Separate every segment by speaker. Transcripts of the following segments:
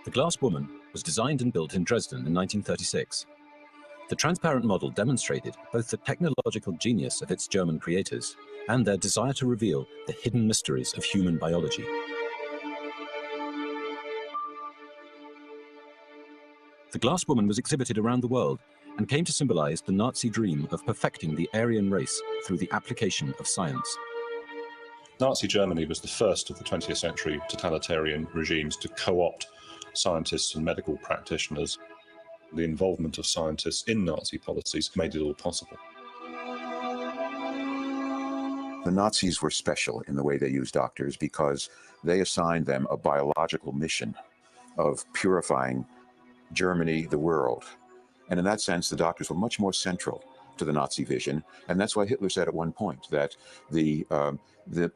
Speaker 1: The Glass Woman was designed and built in Dresden in 1936. The transparent model demonstrated both the technological genius of its German creators and their desire to reveal the hidden mysteries of human biology. The Glass Woman was exhibited around the world and came to symbolize the Nazi dream of perfecting the Aryan race through the application of science.
Speaker 2: Nazi Germany was the first of the 20th century totalitarian regimes to co-opt scientists and medical practitioners. The involvement of scientists in Nazi policies made it all possible.
Speaker 3: The Nazis were special in the way they used doctors because they assigned them a biological mission of purifying Germany, the world. And in that sense, the doctors were much more central to the Nazi vision. And that's why Hitler said at one point that the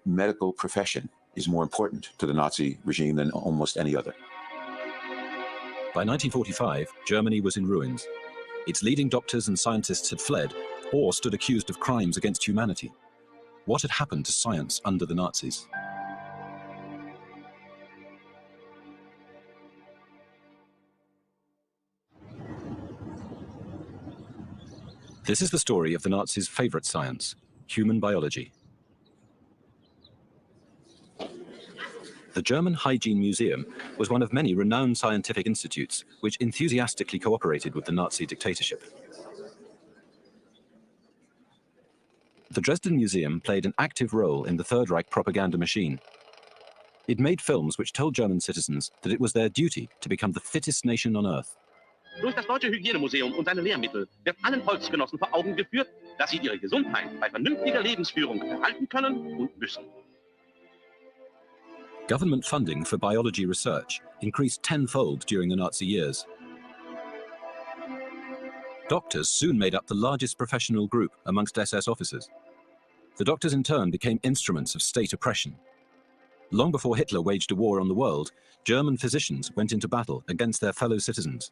Speaker 3: medical profession is more important to the Nazi regime than almost any other.
Speaker 1: By 1945, Germany was in ruins. Its leading doctors and scientists had fled or stood accused of crimes against humanity. What had happened to science under the Nazis? This is the story of the Nazis' favorite science, human biology. The German Hygiene Museum was one of many renowned scientific institutes which enthusiastically cooperated with the Nazi dictatorship. The Dresden Museum played an active role in the Third Reich propaganda machine. It made films which told German citizens that it was their duty to become the fittest nation on earth.
Speaker 4: Durch das Deutsche Hygienemuseum und seine Lehrmittel wird allen Volksgenossen vor Augen geführt, dass sie ihre Gesundheit bei vernünftiger Lebensführung erhalten können und müssen.
Speaker 1: Government funding for biology research increased tenfold during the Nazi years. Doctors soon made up the largest professional group amongst SS officers. The doctors in turn became instruments of state oppression. Long before Hitler waged a war on the world, German physicians went into battle against their fellow citizens.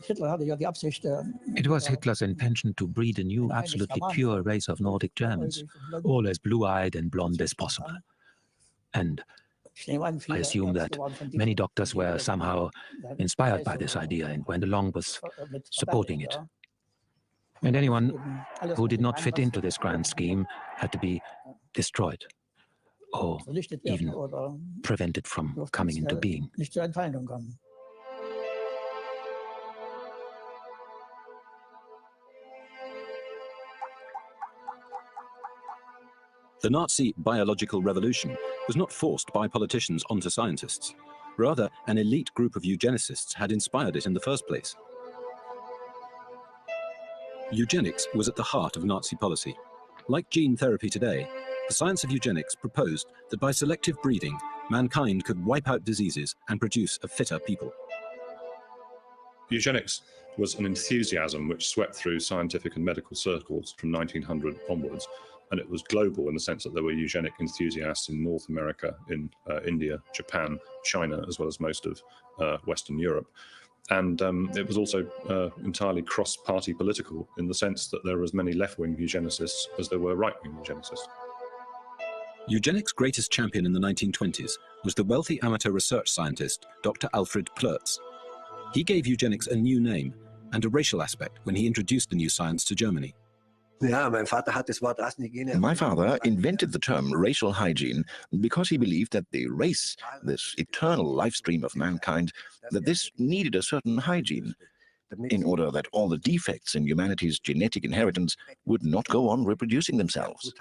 Speaker 5: It was Hitler's intention to breed a new, absolutely pure race of Nordic Germans, all as blue-eyed and blonde as possible. And I assume that many doctors were somehow inspired by this idea and went along with supporting it. And anyone who did not fit into this grand scheme had to be destroyed or even prevented from coming into being.
Speaker 1: The Nazi biological revolution was not forced by politicians onto scientists. Rather, an elite group of eugenicists had inspired it in the first place. Eugenics was at the heart of Nazi policy. Like gene therapy today, the science of eugenics proposed that by selective breeding, mankind could wipe out diseases and produce a fitter people.
Speaker 2: Eugenics was an enthusiasm which swept through scientific and medical circles from 1900 onwards. And it was global in the sense that there were eugenic enthusiasts in North America, in India, Japan, China, as well as most of Western Europe. And it was also entirely cross-party political in the sense that there were as many left-wing eugenicists as there were right-wing eugenicists.
Speaker 1: Eugenics' greatest champion in the 1920s was the wealthy amateur research scientist, Dr. Alfred Ploetz. He gave eugenics a new name and a racial aspect when he introduced the new science to Germany.
Speaker 6: My father invented the term racial hygiene because he believed that the race, this eternal life stream of mankind, that this needed a certain hygiene in order that all the defects in humanity's genetic inheritance would not go on reproducing themselves.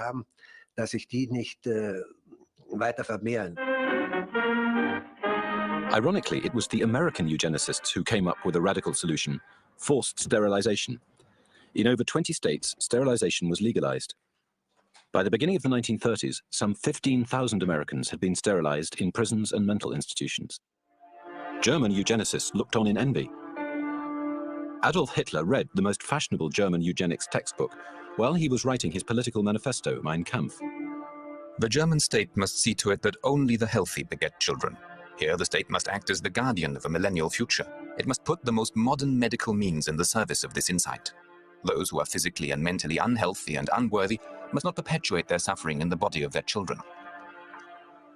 Speaker 1: Ironically, it was the American eugenicists who came up with a radical solution: forced sterilization. In over 20 states, sterilization was legalized. By the beginning of the 1930s, some 15,000 Americans had been sterilized in prisons and mental institutions. German eugenicists looked on in envy. Adolf Hitler read the most fashionable German eugenics textbook while he was writing his political manifesto, Mein Kampf.
Speaker 7: The German state must see to it that only the healthy beget children. Here, the state must act as the guardian of a millennial future. It must put the most modern medical means in the service of this insight. Those who are physically and mentally unhealthy and unworthy must not perpetuate their suffering in the body of their children.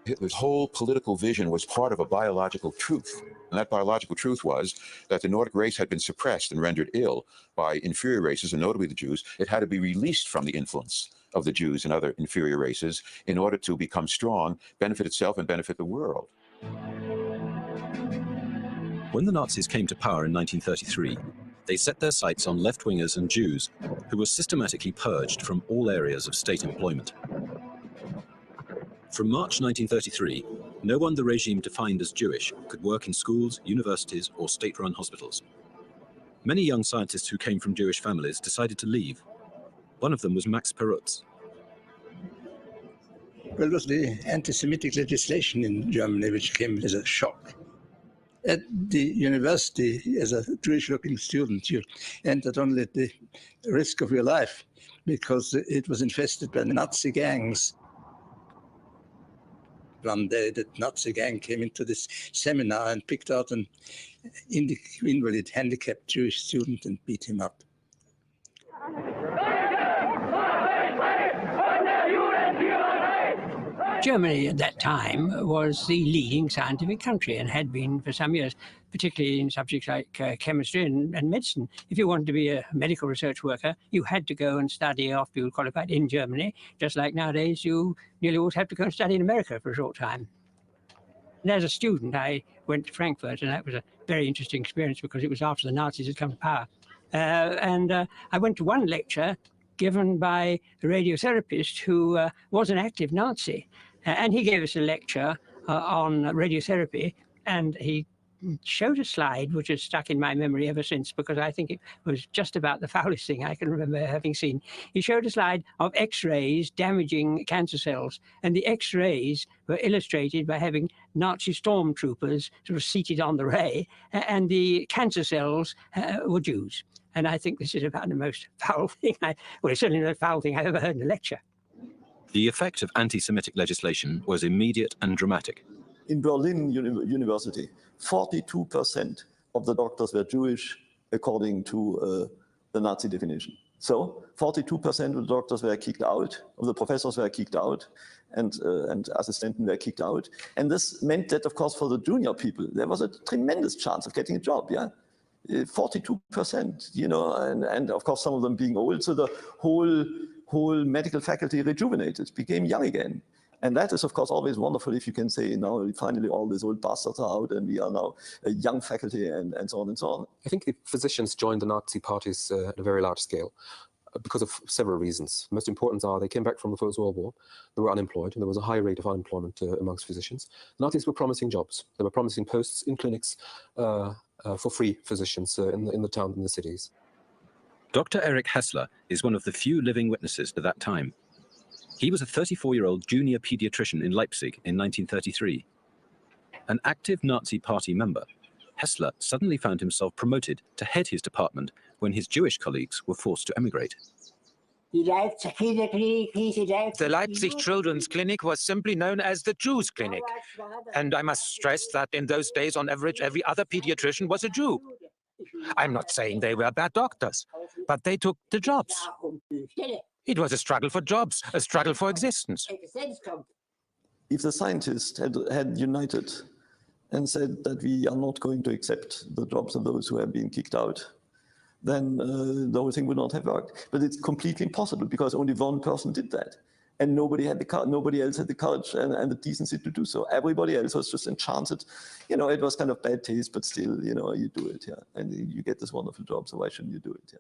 Speaker 3: Hitler's whole political vision was part of a biological truth. And that biological truth was that the Nordic race had been suppressed and rendered ill by inferior races, and notably the Jews. It had to be released from the influence of the Jews and other inferior races in order to become strong, benefit itself, and benefit the world.
Speaker 1: When the Nazis came to power in 1933, they set their sights on left-wingers and Jews, who were systematically purged from all areas of state employment. From March 1933, no one the regime defined as Jewish could work in schools, universities, or state-run hospitals. Many young scientists who came from Jewish families decided to leave. One of them was Max Perutz.
Speaker 8: Well, it was the anti-Semitic legislation in Germany which came as a shock. At the university, as a Jewish-looking student, you entered only at the risk of your life because it was infested by Nazi gangs. One day, that Nazi gang came into this seminar and picked out an invalid, handicapped Jewish student and beat him up.
Speaker 9: Germany at that time was the leading scientific country and had been for some years, particularly in subjects like chemistry and medicine. If you wanted to be a medical research worker, you had to go and study after you were qualified in Germany, just like nowadays you nearly always have to go and study in America for a short time. And as a student, I went to Frankfurt, and that was a very interesting experience because it was after the Nazis had come to power. I went to one lecture given by a radiotherapist who was an active Nazi. And he gave us a lecture on radiotherapy, and he showed a slide which has stuck in my memory ever since because I think it was just about the foulest thing I can remember having seen. He showed a slide of X-rays damaging cancer cells, and the X-rays were illustrated by having Nazi stormtroopers sort of seated on the ray, and the cancer cells were Jews. And I think this is about the most foul thing, well, it's certainly the most foul thing I ever heard in a lecture.
Speaker 1: The effect of anti-Semitic legislation was immediate and dramatic.
Speaker 10: In Berlin University, 42% of the doctors were Jewish according to the Nazi definition. So 42% of the doctors were kicked out, of the professors were kicked out, and assistants were kicked out. And this meant that, of course, for the junior people, there was a tremendous chance of getting a job, yeah? 42%, you know, and of course, some of them being old. So the whole medical faculty rejuvenated, became young again. And that is, of course, always wonderful if you can say, now finally all these old bastards are out and we are now a young faculty and so on and so on.
Speaker 11: I think the physicians joined the Nazi parties at a very large scale because of several reasons. The most important are they came back from the First World War, they were unemployed, and there was a high rate of unemployment amongst physicians. The Nazis were promising jobs. They were promising posts in clinics for free physicians in the town and the cities.
Speaker 1: Dr. Erich Hessler is one of the few living witnesses to that time. He was a 34-year-old junior pediatrician in Leipzig in 1933. An active Nazi party member, Hessler suddenly found himself promoted to head his department when his Jewish colleagues were forced to emigrate.
Speaker 12: The Leipzig Children's Clinic was simply known as the Jews' Clinic. And I must stress that in those days, on average, every other pediatrician was a Jew. I'm not saying they were bad doctors, but they took the jobs. It was a struggle for jobs, a struggle for existence.
Speaker 10: If the scientists had united and said that we are not going to accept the jobs of those who have been kicked out, then the whole thing would not have worked. But it's completely impossible because only one person did that. And nobody else had the courage and the decency to do so. Everybody else was just enchanted. You know, it was kind of bad taste, but still, you know, you do it, yeah. And you get this wonderful job, so why shouldn't you do it, yeah?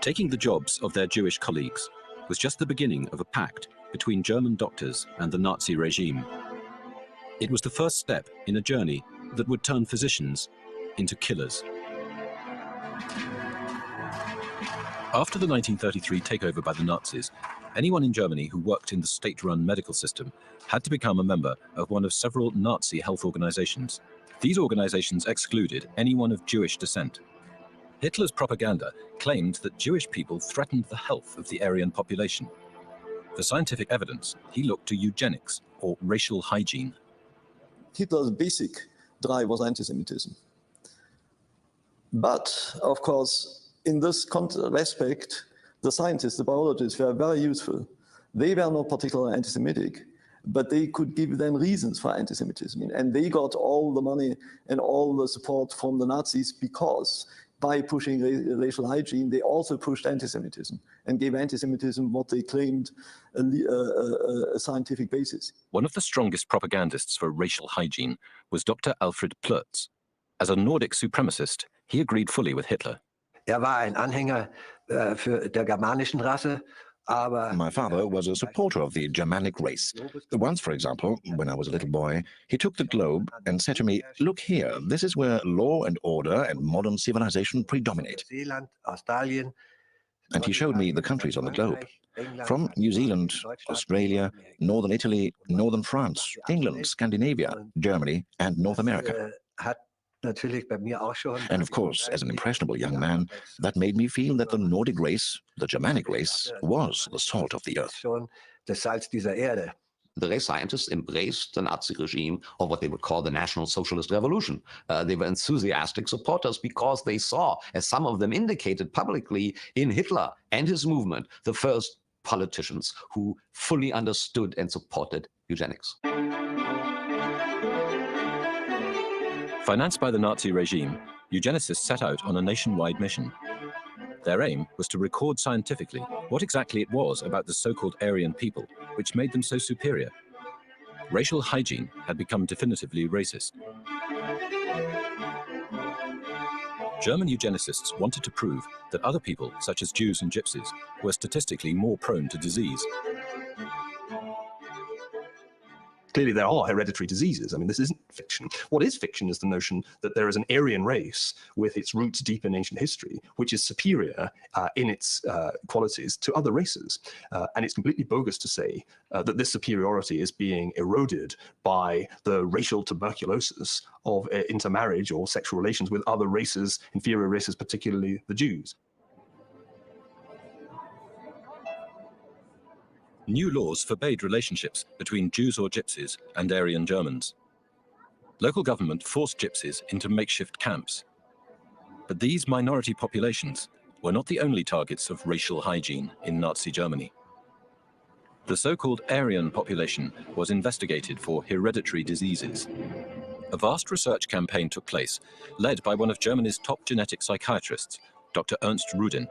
Speaker 1: Taking the jobs of their Jewish colleagues was just the beginning of a pact between German doctors and the Nazi regime. It was the first step in a journey that would turn physicians into killers. After the 1933 takeover by the Nazis, anyone in Germany who worked in the state-run medical system had to become a member of one of several Nazi health organizations. These organizations excluded anyone of Jewish descent. Hitler's propaganda claimed that Jewish people threatened the health of the Aryan population. For scientific evidence, he looked to eugenics or racial hygiene.
Speaker 10: Hitler's basic drive was anti-Semitism. But, of course, in this respect, the scientists, the biologists were very useful They were not particularly anti-Semitic, but they could give them reasons for anti-Semitism. And they got all the money and all the support from the Nazis because by pushing racial hygiene, they also pushed anti-Semitism and gave anti-Semitism what they claimed a scientific basis.
Speaker 1: One of the strongest propagandists for racial hygiene was Dr. Alfred Plötz. As a Nordic supremacist, he agreed fully with Hitler.
Speaker 13: War ein Anhänger für der germanischen Rasse.
Speaker 6: My father was a supporter of the Germanic race. Once, for example, when I was a little boy, he took the globe and said to me, "Look here, this is where law and order and modern civilization predominate." And he showed me the countries on the globe. From New Zealand, Australia, Northern Italy, Northern France, England, Scandinavia, Germany, and North America. And of course, as an impressionable young man, that made me feel that the Nordic race, the Germanic race, was the salt of the earth.
Speaker 14: The race scientists embraced the Nazi regime of what they would call the National Socialist Revolution. They were enthusiastic supporters because they saw, as some of them indicated publicly, in Hitler and his movement, the first politicians who fully understood and supported eugenics.
Speaker 1: Financed by the Nazi regime, eugenicists set out on a nationwide mission. Their aim was to record scientifically what exactly it was about the so-called Aryan people which made them so superior. Racial hygiene had become definitively racist. German eugenicists wanted to prove that other people, such as Jews and Gypsies, were statistically more prone to disease.
Speaker 15: Clearly, there are hereditary diseases. I mean, this isn't fiction. What is fiction is the notion that there is an Aryan race with its roots deep in ancient history, which is superior in its qualities to other races. And it's completely bogus to say that this superiority is being eroded by the racial tuberculosis of intermarriage or sexual relations with other races, inferior races, particularly the Jews.
Speaker 1: New laws forbade relationships between Jews or Gypsies and Aryan Germans. Local government forced Gypsies into makeshift camps. But these minority populations were not the only targets of racial hygiene in Nazi Germany. The so-called Aryan population was investigated for hereditary diseases. A vast research campaign took place, led by one of Germany's top genetic psychiatrists, Dr. Ernst Rudin.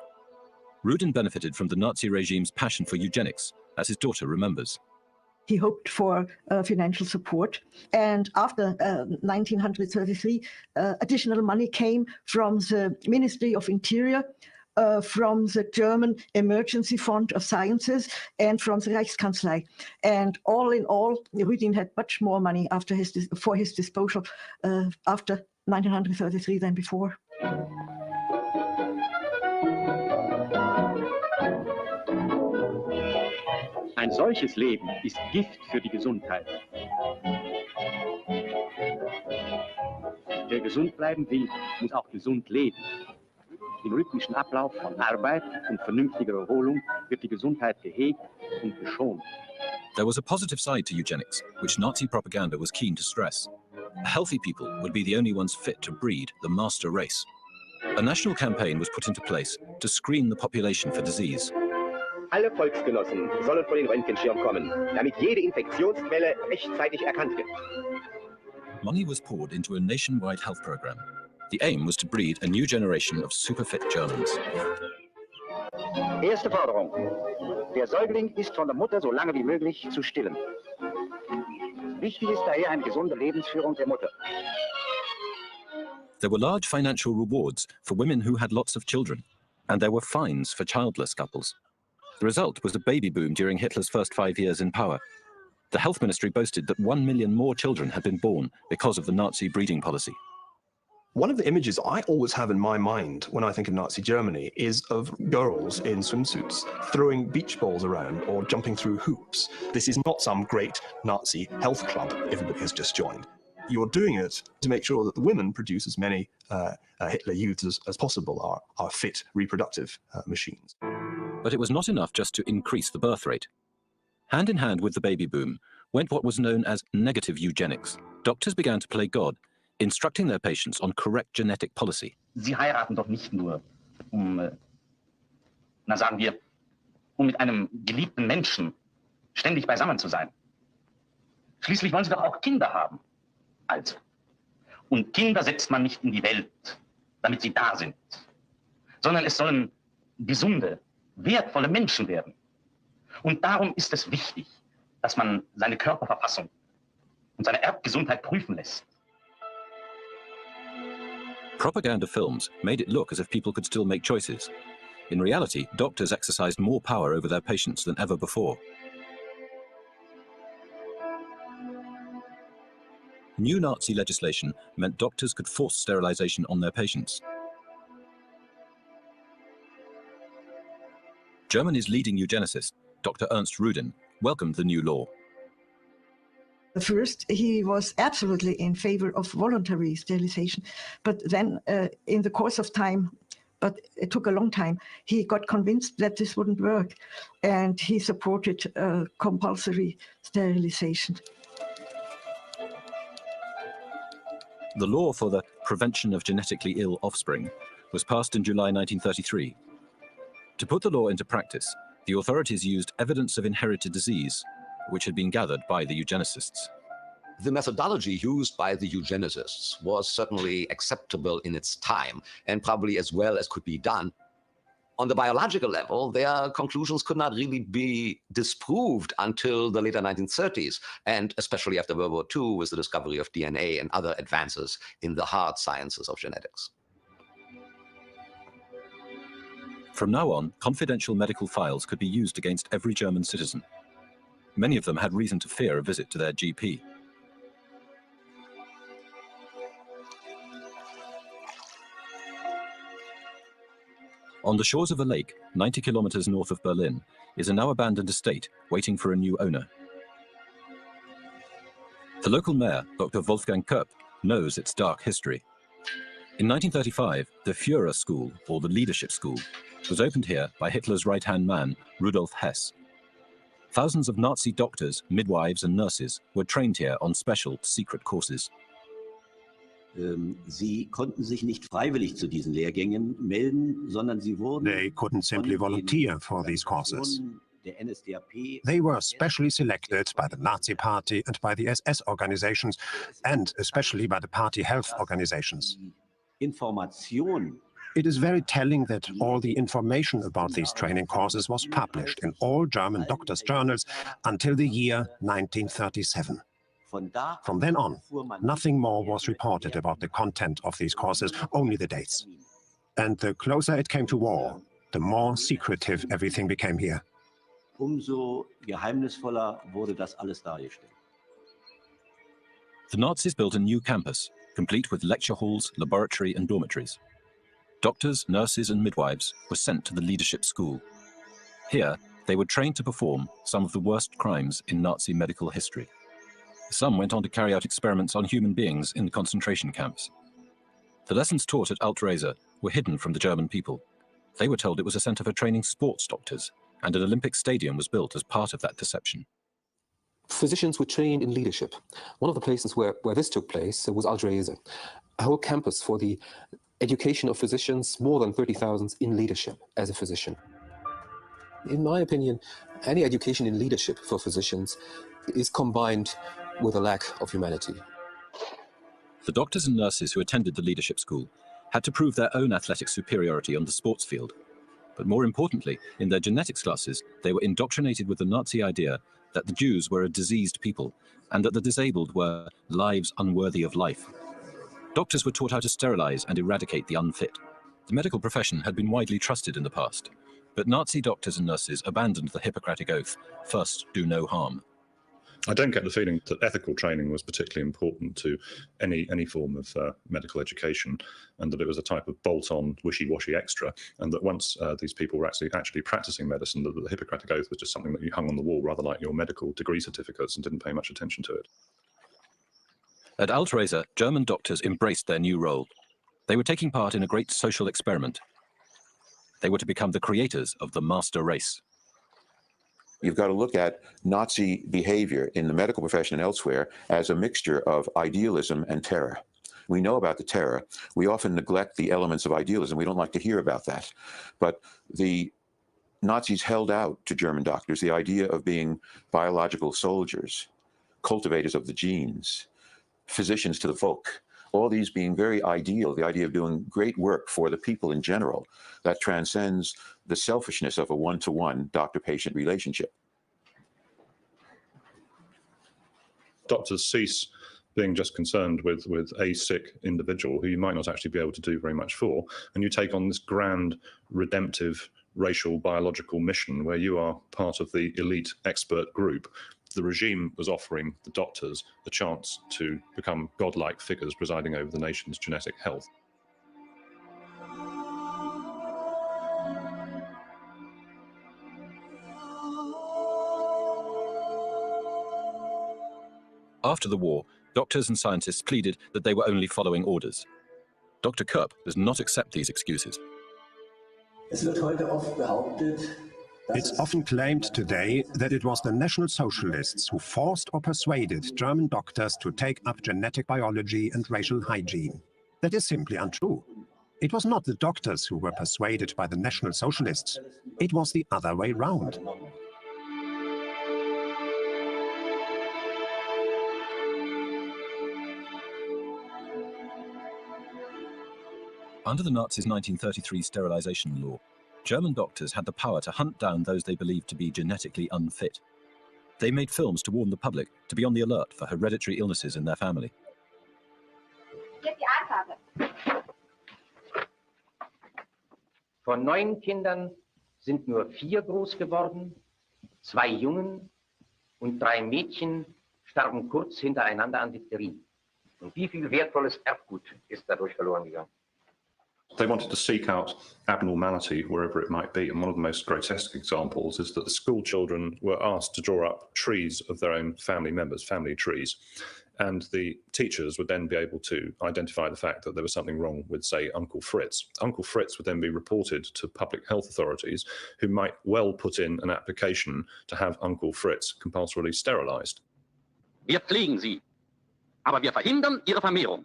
Speaker 1: Rudin benefited from the Nazi regime's passion for eugenics, as his daughter remembers.
Speaker 16: He hoped for financial support, and after 1933, additional money came from the Ministry of Interior, from the German Emergency Fund of Sciences, and from the Reichskanzlei. And all in all, Rudin had much more money for his disposal after 1933 than before.
Speaker 4: Ein solches Leben ist Gift für die Gesundheit. Wer gesund bleiben will, muss auch gesund leben. Im rhythmischen Ablauf von Arbeit und vernünftiger Erholung wird die Gesundheit gehegt und geschont.
Speaker 1: There was a positive side to eugenics, which Nazi propaganda was keen to stress. Healthy people would be the only ones fit to breed the master race. A national campaign was put into place to screen the population for disease.
Speaker 17: Alle Volksgenossen sollen vor den Röntgenschirm kommen, damit jede Infektionsquelle rechtzeitig erkannt wird.
Speaker 1: Money was poured into a nationwide health program. The aim was to breed a new generation of superfit Germans.
Speaker 17: Erste Forderung. Der Säugling ist von der Mutter so lange wie möglich zu stillen. Wichtig ist daher eine gesunde Lebensführung der Mutter.
Speaker 1: There were large financial rewards for women who had lots of children, and there were fines for childless couples. The result was a baby boom during Hitler's first 5 years in power. The health ministry boasted that 1 million more children had been born because of the Nazi breeding policy.
Speaker 15: One of the images I always have in my mind when I think of Nazi Germany is of girls in swimsuits throwing beach balls around or jumping through hoops. This is not some great Nazi health club everybody has just joined. You're doing it to make sure that the women produce as many Hitler youths as possible, are fit reproductive machines.
Speaker 1: But it was not enough just to increase the birth rate. Hand in hand with the baby boom went what was known as negative eugenics. Doctors began to play God, instructing their patients on correct genetic policy.
Speaker 4: Sie heiraten doch nicht nur, sagen wir, mit einem geliebten Menschen ständig beisammen zu sein. Schließlich wollen sie doch auch Kinder haben. Also. Und Kinder setzt man nicht in die Welt, damit sie da sind, sondern es sollen gesunde, wertvolle Menschen werden. Und darum ist es wichtig, dass man seine Körperverfassung und seine Erbgesundheit prüfen lässt.
Speaker 1: Propaganda films made it look as if people could still make choices. In reality, doctors exercised more power over their patients than ever before. New Nazi legislation meant doctors could force sterilization on their patients. Germany's leading eugenicist, Dr. Ernst Rudin, welcomed the new law.
Speaker 16: At first, he was absolutely in favor of voluntary sterilization, but then in the course of time, but it took a long time, he got convinced that this wouldn't work, and he supported compulsory sterilization.
Speaker 1: The law for the prevention of genetically ill offspring was passed in July 1933. To put the law into practice, the authorities used evidence of inherited disease, which had been gathered by the eugenicists.
Speaker 14: The methodology used by the eugenicists was certainly acceptable in its time, and probably as well as could be done. On the biological level, their conclusions could not really be disproved until the later 1930s, and especially after World War II with the discovery of DNA and other advances in the hard sciences of genetics.
Speaker 1: From now on, confidential medical files could be used against every German citizen. Many of them had reason to fear a visit to their GP. On the shores of a lake, 90 kilometers north of Berlin, is a now abandoned estate waiting for a new owner. The local mayor, Dr. Wolfgang Köpp, knows its dark history. In 1935, the Führer School, or the Leadership School, was opened here by Hitler's right-hand man, Rudolf Hess. Thousands of Nazi doctors, midwives and nurses were trained here on special, secret courses.
Speaker 18: Sie konnten sich nicht freiwillig zu diesen Lehrgängen melden, sondern sie wurden
Speaker 19: They couldn't simply volunteer for these courses. They were specially selected by the Nazi Party and by the SS organizations, and especially by the party health organizations. It is very telling that all the information about these training courses was published in all German doctors' journals until the year 1937. From then on, nothing more was reported about the content of these courses, only the dates. And the closer it came to war, the more secretive everything became here.
Speaker 18: Umso geheimnisvoller wurde das alles dargestellt.
Speaker 1: The Nazis built a new campus, complete with lecture halls, laboratory and dormitories. Doctors, nurses and midwives were sent to the Leadership School. Here, they were trained to perform some of the worst crimes in Nazi medical history. Some went on to carry out experiments on human beings in the concentration camps. The lessons taught at Alt-Reza were hidden from the German people. They were told it was a center for training sports doctors, and an Olympic stadium was built as part of that deception.
Speaker 11: Physicians were trained in leadership. One of the places where this took place was Alt-Reza, a whole campus for the education of physicians, more than 30,000 in leadership as a physician. In my opinion, any education in leadership for physicians is combined with a lack of humanity.
Speaker 1: The doctors and nurses who attended the Leadership School had to prove their own athletic superiority on the sports field. But more importantly, in their genetics classes, they were indoctrinated with the Nazi idea that the Jews were a diseased people and that the disabled were lives unworthy of life. Doctors were taught how to sterilize and eradicate the unfit. The medical profession had been widely trusted in the past, but Nazi doctors and nurses abandoned the Hippocratic Oath, first do no harm.
Speaker 2: I don't get the feeling that ethical training was particularly important to any form of medical education, and that it was a type of bolt-on, wishy-washy extra, and that once these people were actually practicing medicine, that the Hippocratic Oath was just something that you hung on the wall, rather like your medical degree certificates, and didn't pay much attention to it.
Speaker 1: At Alt-Reza, German doctors embraced their new role. They were taking part in a great social experiment. They were to become the creators of the master race.
Speaker 3: You've got to look at Nazi behavior in the medical profession and elsewhere as a mixture of idealism and terror. We know about the terror. We often neglect the elements of idealism. We don't like to hear about that. But the Nazis held out to German doctors the idea of being biological soldiers, cultivators of the genes, physicians to the folk, all these being very ideal, the idea of doing great work for the people in general that transcends the selfishness of a one-to-one doctor-patient relationship.
Speaker 2: Doctors cease being just concerned with a sick individual who you might not actually be able to do very much for, and you take on this grand, redemptive, racial, biological mission where you are part of the elite expert group. The regime was offering the doctors the chance to become godlike figures presiding over the nation's genetic health.
Speaker 1: After the war, doctors and scientists pleaded that they were only following orders. Dr. Kopp does not accept these excuses.
Speaker 19: It's often claimed today that it was the National Socialists who forced or persuaded German doctors to take up genetic biology and racial hygiene. That is simply untrue. It was not the doctors who were persuaded by the National Socialists. It was the other way round.
Speaker 1: Under the Nazis' 1933 sterilization law, German doctors had the power to hunt down those they believed to be genetically unfit. They made films to warn the public to be on the alert for hereditary illnesses in their family.
Speaker 20: Von 9 Kindern sind nur 4 groß geworden, 2 Jungen und 3 Mädchen starben kurz hintereinander an Diphtherie. Und wie viel wertvolles Erbgut ist dadurch verloren gegangen?
Speaker 2: They wanted to seek out abnormality wherever it might be, and one of the most grotesque examples is that the school children were asked to draw up trees of their own family members, family trees, and the teachers would then be able to identify the fact that there was something wrong with, say, Uncle Fritz. Uncle Fritz would then be reported to public health authorities who might well put in an application to have Uncle Fritz compulsorily sterilized.
Speaker 4: Wir pflegen sie, aber wir verhindern ihre Vermehrung.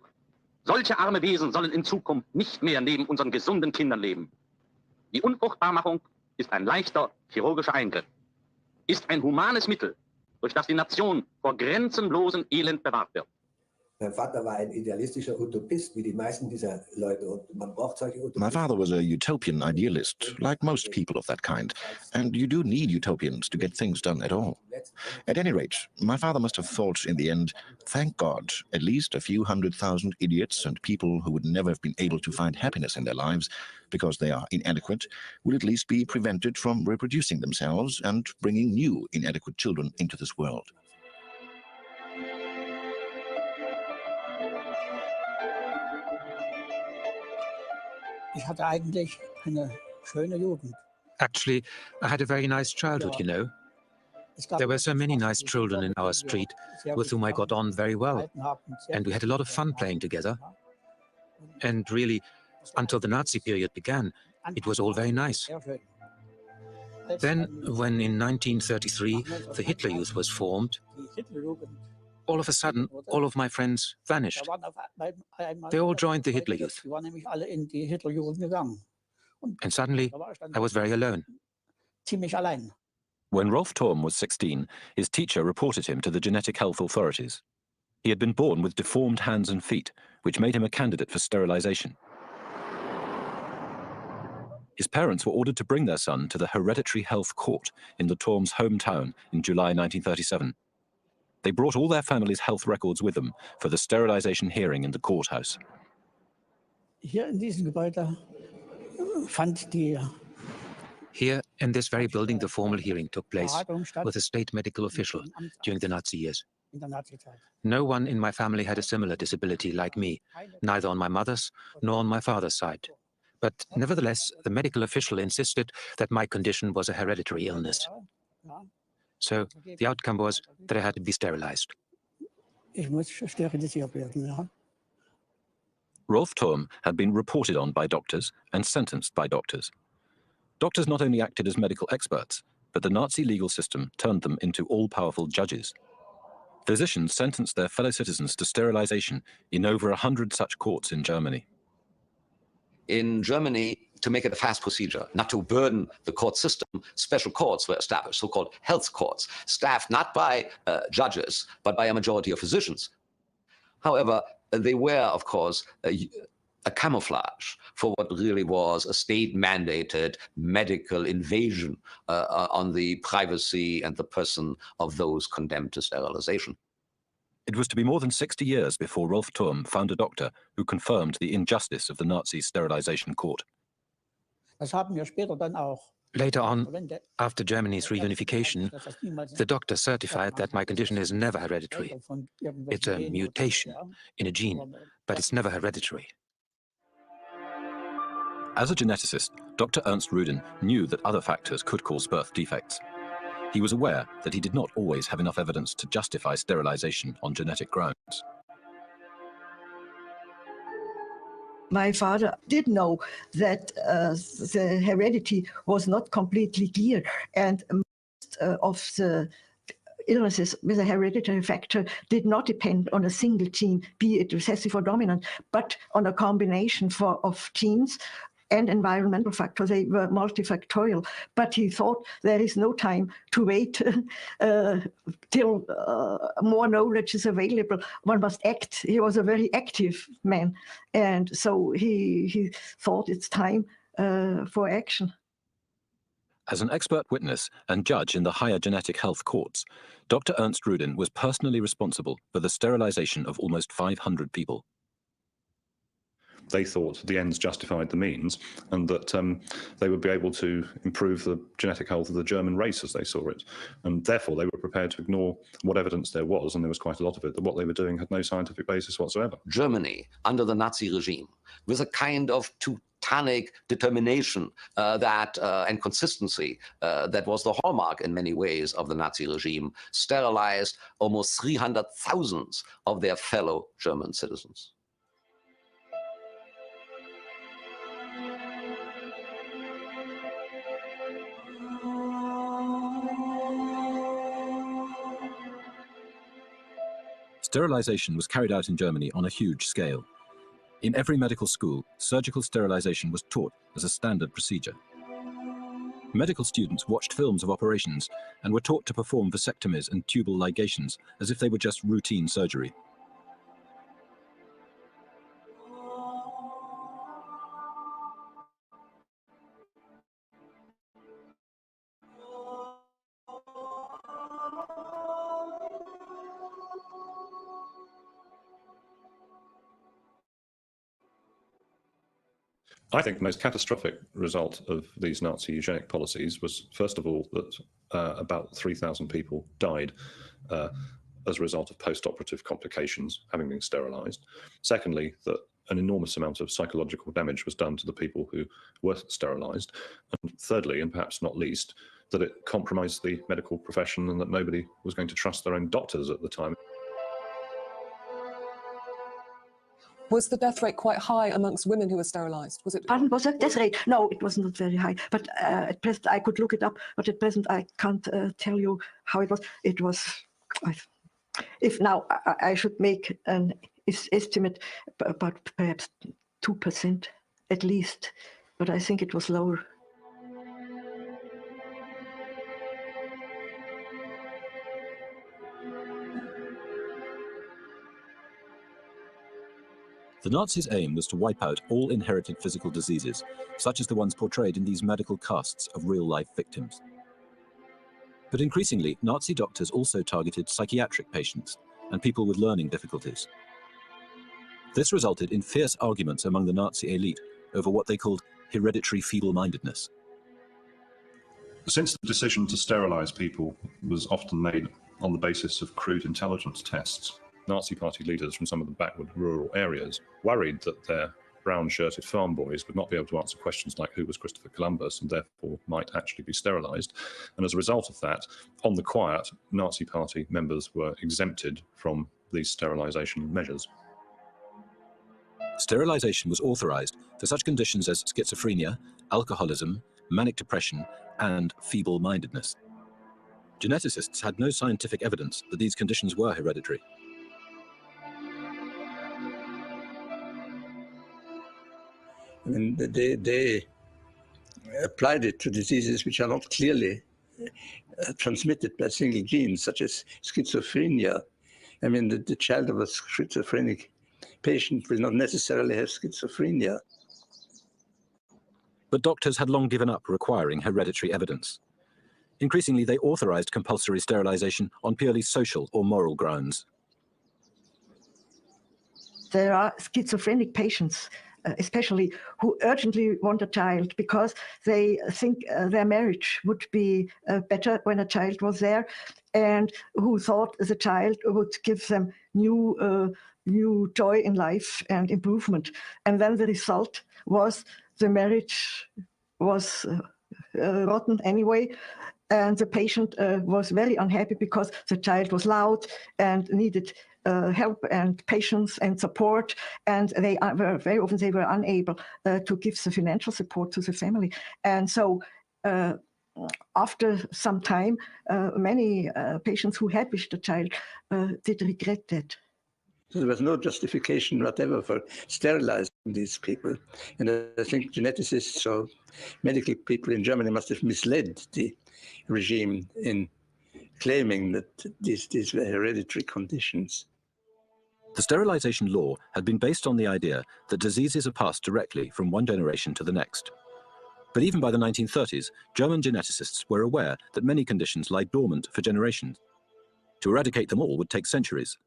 Speaker 4: Solche arme Wesen sollen in Zukunft nicht mehr neben unseren gesunden Kindern leben. Die Unfruchtbarmachung ist ein leichter chirurgischer Eingriff, ist ein humanes Mittel, durch das die Nation vor grenzenlosem Elend bewahrt wird.
Speaker 13: Mein Vater war ein idealistischer Utopist, wie die meisten dieser Leute. Und man braucht solche Utopisten.
Speaker 6: My father was a utopian idealist, like most people of that kind. And you do need utopians to get things done at all. At any rate, my father must have thought in the end, thank God, at least a few 100,000 idiots and people who would never have been able to find happiness in their lives because they are inadequate will at least be prevented from reproducing themselves and bringing new inadequate children into this world.
Speaker 12: Actually, I had a very nice childhood, you know. There were so many nice children in our street with whom I got on very well, and we had a lot of fun playing together. And really, until the Nazi period began, it was all very nice. Then, when in 1933 the Hitler Youth was formed, all of a sudden, all of my friends vanished. They all joined the Hitler Youth. And suddenly, I was very alone.
Speaker 1: When Rolf Thurm was 16, his teacher reported him to the genetic health authorities. He had been born with deformed hands and feet, which made him a candidate for sterilization. His parents were ordered to bring their son to the Hereditary Health Court in the Thurm's hometown in July 1937. They brought all their family's health records with them for the sterilization hearing in the courthouse.
Speaker 9: Here
Speaker 12: in this very building, the formal hearing took place with a state medical official during the Nazi years. No one in my family had a similar disability like me, neither on my mother's nor on my father's side. But nevertheless, the medical official insisted that my condition was a hereditary illness. So the outcome was that I had to be sterilized.
Speaker 1: Rolf Thurm had been reported on by doctors and sentenced by doctors. Doctors not only acted as medical experts, but the Nazi legal system turned them into all-powerful judges. Physicians sentenced their fellow citizens to sterilization in over 100 such courts in Germany.
Speaker 14: In Germany, to make it a fast procedure, not to burden the court system, special courts were established, so-called health courts, staffed not by judges, but by a majority of physicians. However, they were, of course, a camouflage for what really was a state-mandated medical invasion on the privacy and the person of those condemned to sterilization.
Speaker 1: It was to be more than 60 years before Rolf Thurm found a doctor who confirmed the injustice of the Nazi sterilization court.
Speaker 12: Later on, after Germany's reunification, the doctor certified that my condition is never hereditary. It's a mutation in a gene, but it's never hereditary.
Speaker 1: As a geneticist, Dr. Ernst Rudin knew that other factors could cause birth defects. He was aware that he did not always have enough evidence to justify sterilization on genetic grounds.
Speaker 16: My father did know that the heredity was not completely clear, and most of the illnesses with a hereditary factor did not depend on a single gene, be it recessive or dominant, but on a combination of genes and environmental factors. They were multifactorial. But he thought there is no time to wait till more knowledge is available. One must act. He was a very active man. And so he thought it's time for action.
Speaker 1: As an expert witness and judge in the higher genetic health courts, Dr. Ernst Rudin was personally responsible for the sterilization of almost 500 people.
Speaker 2: They thought the ends justified the means, and that they would be able to improve the genetic health of the German race as they saw it. And therefore, they were prepared to ignore what evidence there was, and there was quite a lot of it, that what they were doing had no scientific basis whatsoever.
Speaker 14: Germany, under the Nazi regime, with a kind of Teutonic determination and consistency that was the hallmark in many ways of the Nazi regime, sterilized almost 300,000 of their fellow German citizens.
Speaker 1: Sterilization was carried out in Germany on a huge scale. In every medical school, surgical sterilization was taught as a standard procedure. Medical students watched films of operations and were taught to perform vasectomies and tubal ligations as if they were just routine surgery.
Speaker 2: I think the most catastrophic result of these Nazi eugenic policies was, first of all, that about 3,000 people died as a result of post-operative complications, having been sterilized. Secondly, that an enormous amount of psychological damage was done to the people who were sterilized. And thirdly, and perhaps not least, that it compromised the medical profession and that nobody was going to trust their own doctors at the time.
Speaker 21: Was the death rate quite high amongst women who were sterilized? Was it?
Speaker 16: Pardon, was that death rate? No, it was not very high. But at present, I could look it up. But at present, I can't tell you how it was. It was, if now I should make an estimate, about perhaps 2% at least. But I think it was lower.
Speaker 1: The Nazis' aim was to wipe out all inherited physical diseases, such as the ones portrayed in these medical casts of real-life victims. But increasingly, Nazi doctors also targeted psychiatric patients and people with learning difficulties. This resulted in fierce arguments among the Nazi elite over what they called hereditary feeble-mindedness.
Speaker 2: Since the decision to sterilize people was often made on the basis of crude intelligence tests, Nazi party leaders from some of the backward rural areas worried that their brown-shirted farm boys would not be able to answer questions like who was Christopher Columbus and therefore might actually be sterilized. And as a result of that, on the quiet, Nazi party members were exempted from these sterilization measures.
Speaker 1: Sterilization was authorized for such conditions as schizophrenia, alcoholism, manic depression, and feeble-mindedness. Geneticists had no scientific evidence that these conditions were hereditary.
Speaker 8: I mean, they applied it to diseases which are not clearly transmitted by single genes, such as schizophrenia. I mean, the child of a schizophrenic patient will not necessarily have schizophrenia.
Speaker 1: But doctors had long given up requiring hereditary evidence. Increasingly, they authorized compulsory sterilization on purely social or moral grounds.
Speaker 16: There are schizophrenic patients, especially, who urgently want a child because they think their marriage would be better when a child was there, and who thought the child would give them new joy in life and improvement. And then the result was the marriage was rotten anyway, and the patient was very unhappy because the child was loud and needed help and patience and support, and they were very often they were unable to give the financial support to the family. And so after some time, many patients who had wished a child did regret that.
Speaker 8: So there was no justification whatever for sterilizing these people. And I think geneticists or medical people in Germany must have misled the regime in claiming that these were hereditary conditions.
Speaker 1: The sterilization law had been based on the idea that diseases are passed directly from one generation to the next. But even by the 1930s, German geneticists were aware that many conditions lie dormant for generations. To eradicate them all would take centuries.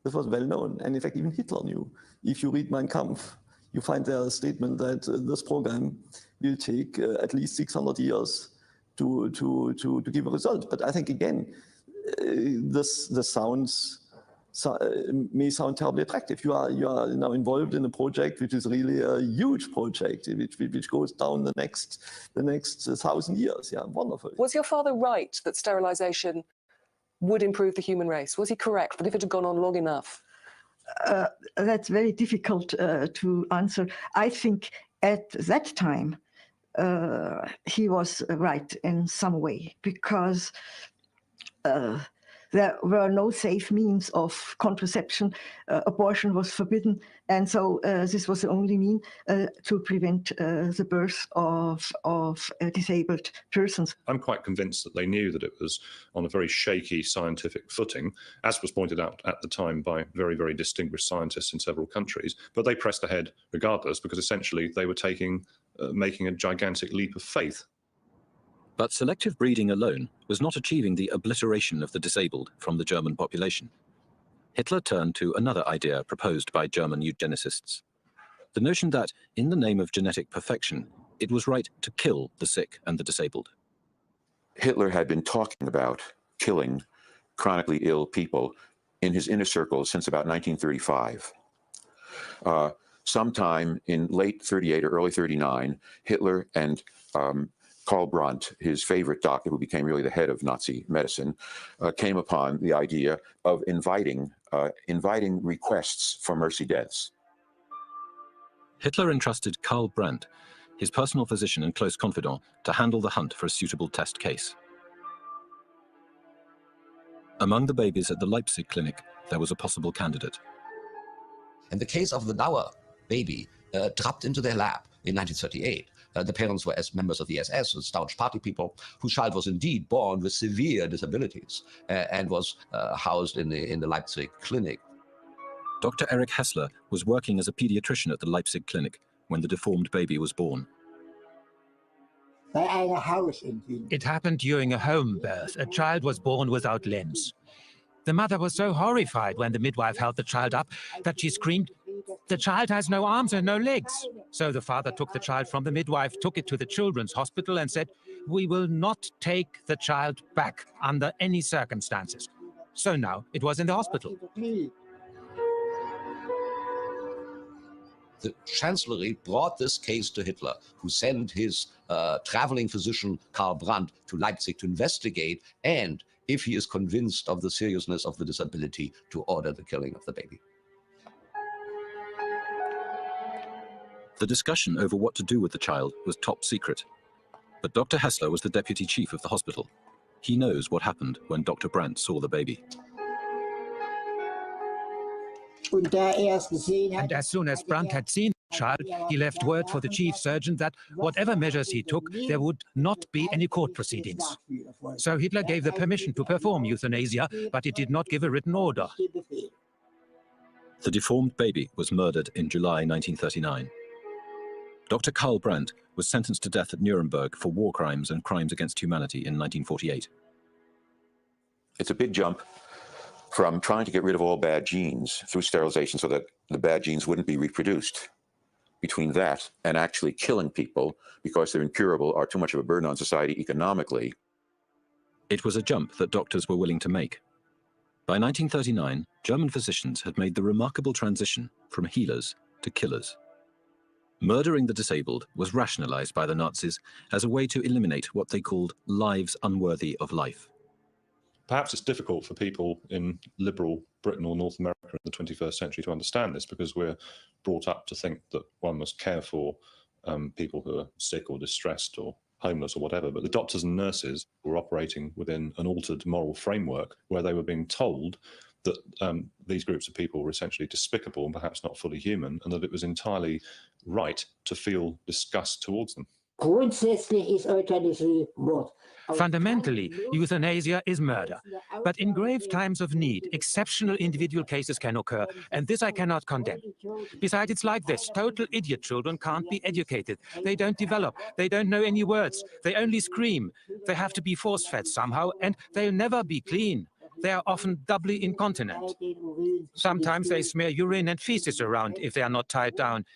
Speaker 10: This was well known, and in fact even Hitler knew. If you read Mein Kampf, you find there a statement that this program will take at least 600 years to give a result. But I think again, this may sound terribly attractive. You are now involved in a project which is really a huge project, which goes down the next 1,000 years. Yeah, wonderful.
Speaker 21: Was your father right that sterilization would improve the human race? Was he correct that if it had gone on long enough?
Speaker 16: That's very difficult to answer. I think at that time he was right in some way, because there were no safe means of contraception. Abortion was forbidden, and so this was the only mean to prevent the birth of disabled persons.
Speaker 2: I'm quite convinced that they knew that it was on a very shaky scientific footing, as was pointed out at the time by very, very distinguished scientists in several countries. But they pressed ahead regardless, because essentially they were making a gigantic leap of faith.
Speaker 1: But selective breeding alone was not achieving the obliteration of the disabled from the German population. Hitler turned to another idea proposed by German eugenicists: the notion that, in the name of genetic perfection, it was right to kill the sick and the disabled.
Speaker 3: Hitler had been talking about killing chronically ill people in his inner circle since about 1935. Sometime in late 38 or early 39, Hitler and Karl Brandt, his favorite doctor, who became really the head of Nazi medicine, came upon the idea of inviting requests for mercy deaths.
Speaker 1: Hitler entrusted Karl Brandt, his personal physician and close confidant, to handle the hunt for a suitable test case. Among the babies at the Leipzig clinic, there was a possible candidate.
Speaker 14: In the case of the Dauer baby, dropped into their lab in 1938, the parents were as members of the SS, staunch party people, whose child was indeed born with severe disabilities and was housed in the Leipzig clinic.
Speaker 1: Dr. Erich Hessler was working as a pediatrician at the Leipzig clinic when the deformed baby was born.
Speaker 12: It happened during a home birth. A child was born without limbs. The mother was so horrified when the midwife held the child up that she screamed, "The child has no arms and no legs." So the father took the child from the midwife, took it to the children's hospital and said, "We will not take the child back under any circumstances." So now it was in the hospital.
Speaker 14: The Chancellery brought this case to Hitler, who sent his traveling physician Karl Brandt to Leipzig to investigate, and, if he is convinced of the seriousness of the disability, to order the killing of the baby.
Speaker 1: The discussion over what to do with the child was top secret. But Dr. Hessler was the deputy chief of the hospital. He knows what happened when Dr. Brandt saw the baby.
Speaker 12: And as soon as Brandt had seen child, he left word for the chief surgeon that whatever measures he took, there would not be any court proceedings. So Hitler gave the permission to perform euthanasia, but he did not give a written order.
Speaker 1: The deformed baby was murdered in July 1939. Dr. Karl Brandt was sentenced to death at Nuremberg for war crimes and crimes against humanity in 1948.
Speaker 3: It's a big jump from trying to get rid of all bad genes through sterilization so that the bad genes wouldn't be reproduced, between that and actually killing people because they're incurable or too much of a burden on society economically.
Speaker 1: It was a jump that doctors were willing to make. By 1939, German physicians had made the remarkable transition from healers to killers. Murdering the disabled was rationalized by the Nazis as a way to eliminate what they called lives unworthy of life.
Speaker 2: Perhaps it's difficult for people in liberal Britain or North America in the 21st century to understand this, because we're brought up to think that one must care for people who are sick or distressed or homeless or whatever. But the doctors and nurses were operating within an altered moral framework where they were being told that these groups of people were essentially despicable and perhaps not fully human, and that it was entirely right to feel disgust towards them.
Speaker 12: Fundamentally, euthanasia is murder. But in grave times of need, exceptional individual cases can occur, and this I cannot condemn. Besides, it's like this. Total idiot children can't be educated. They don't develop. They don't know any words. They only scream. They have to be force-fed somehow, and they'll never be clean. They are often doubly incontinent. Sometimes they smear urine and feces around if they are not tied down.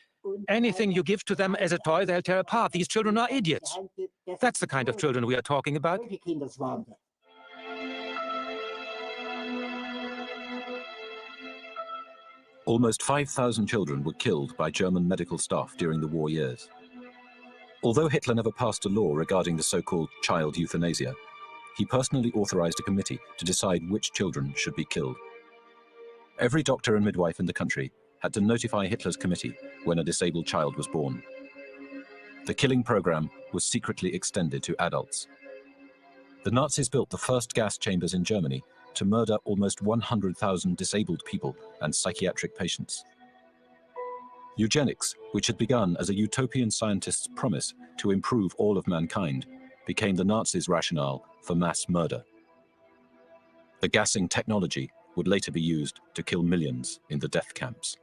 Speaker 12: Anything you give to them as a toy, they'll tear apart. These children are idiots. That's the kind of children we are talking about.
Speaker 1: Almost 5,000 children were killed by German medical staff during the war years. Although Hitler never passed a law regarding the so-called child euthanasia, he personally authorized a committee to decide which children should be killed. Every doctor and midwife in the country had to notify Hitler's committee when a disabled child was born. The killing program was secretly extended to adults. The Nazis built the first gas chambers in Germany to murder almost 100,000 disabled people and psychiatric patients. Eugenics, which had begun as a utopian scientist's promise to improve all of mankind, became the Nazis' rationale for mass murder. The gassing technology would later be used to kill millions in the death camps.